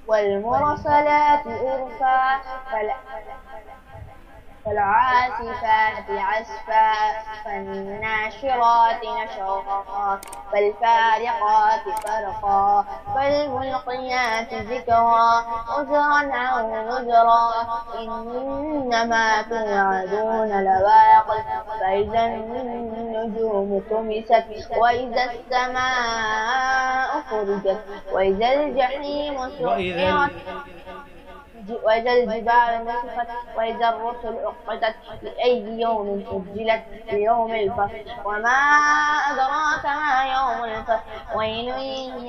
والمرسلات عرفا فالعاصفات عصفا فالناشرات نشرا فالفارقات فرقا فالملقيات ذكرا عذرا أو نذرا إنما توعدون لواقع فإذا النجوم طمست وإذا السماء فرجت وإذا الجحيم سعرت وإذا الجبال نسفت وإذا الرسل أقتت لأي يوم أجلت ليوم الفصل وما أدراك ما يوم الفصل ويل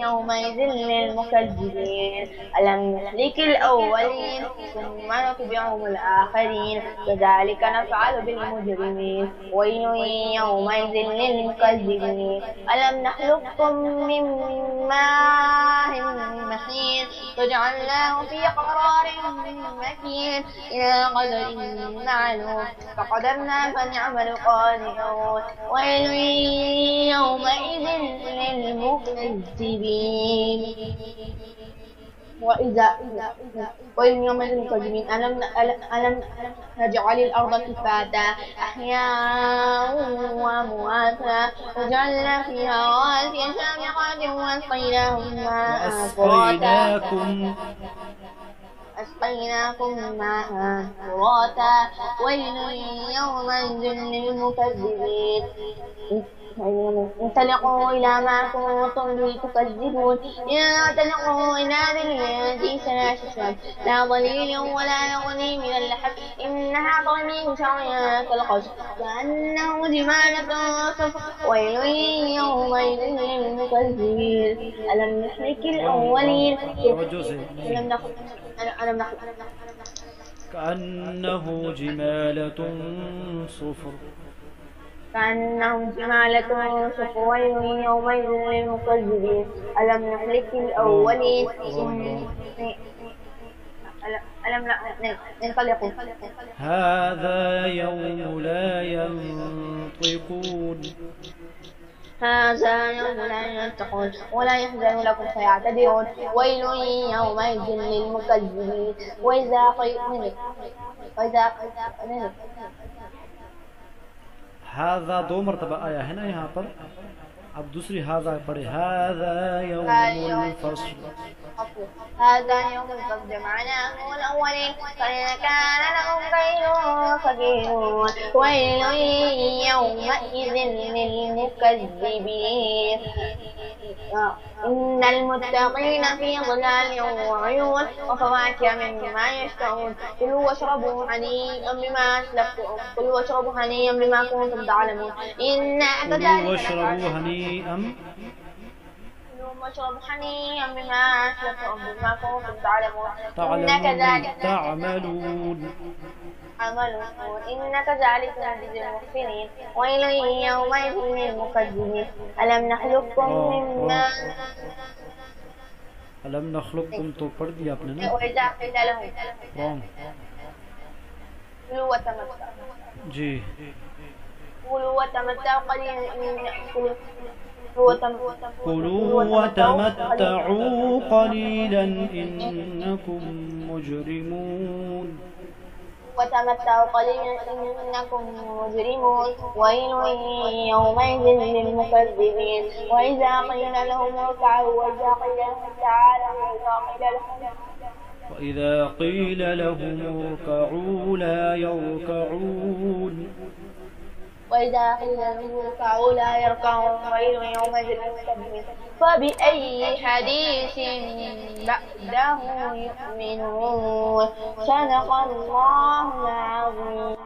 يومئذ للمكذبين ألم نهلك الأولين ثم نتبعهم الآخرين كذلك نفعل بالمجرمين ويل يومئذ للمكذبين ألم نخلقكم من ماء مهين فجعلناه في قرار مكين إلى قدر معلوم فقدرنا فنعم القادرون ويل يومئذ للمكذبين وإذ يوم المكذبين ألم نجعل الأرض كفاتا أحياء وأمواتا وجعلنا فيها رواسي شامخات وأسقيناكم ماء فراتا ويل يومئذ للمكذبين انطلقوا إلى ما كنتم به تكذبون انطلقوا إلى ذل ذي ثلاث شعب لا ظليل ولا يغني من اللحم إنها ترمي بشرر كالقصر كأنه جمالة صفر ويل يومئذ للمكذبين ألم نهلك الأولين ألم نخلق كأنه جمالة صفر كأنهم جمالة صفر ويل يومئذ للمكذبين ألم نهلك الأولين ألم ننطلق هذا يوم لا ينطقون هذا يوم لا ينطقون ولا يحزن لكم فيعتذرون ويل يومئذ للمكذبين وإذا قيل هذا दो मरतबा आया है ना यहाँ पर। अब दूसरी हाजा पढ़े هذا يوم الفصل هذا يوم الفصل معناه الأولين فإن كان لهم كيد فكيدون ويل يومئذ للمكذبين إن المتقين في ظلال وعيون وفواكه مما يشتهون كلوا واشربوا هنيئا بما كنتم تعلمون إنا كذلك واشربوا هنيئا بما كنتم تعلمون إنا كذلك تعملون إن كذلك نجزي المحسنين ويل يومئذ للمكذبين ألم نخلقكم من ماء ألم نخلقكم तो पढ़ दिया आपने ना। وإذا قيل لهم كلوا وتمتعوا जी كلوا وتمتعوا قليلا كلوا وتمتعوا قليلا إنكم مجرمون وتمتعوا قليلا إنكم مجرمون ويل يومئذ للمكذبين وإذا قيل لهم اركعوا وإذا قيل لهم تعالوا وإذا قيل لهم اركعوا لا يركعون وإذا قيل لهم اركعوا لا يركعون ويل يومئذ للمكذبين فبأي حديث بعده يؤمنون صدق الله العظيم.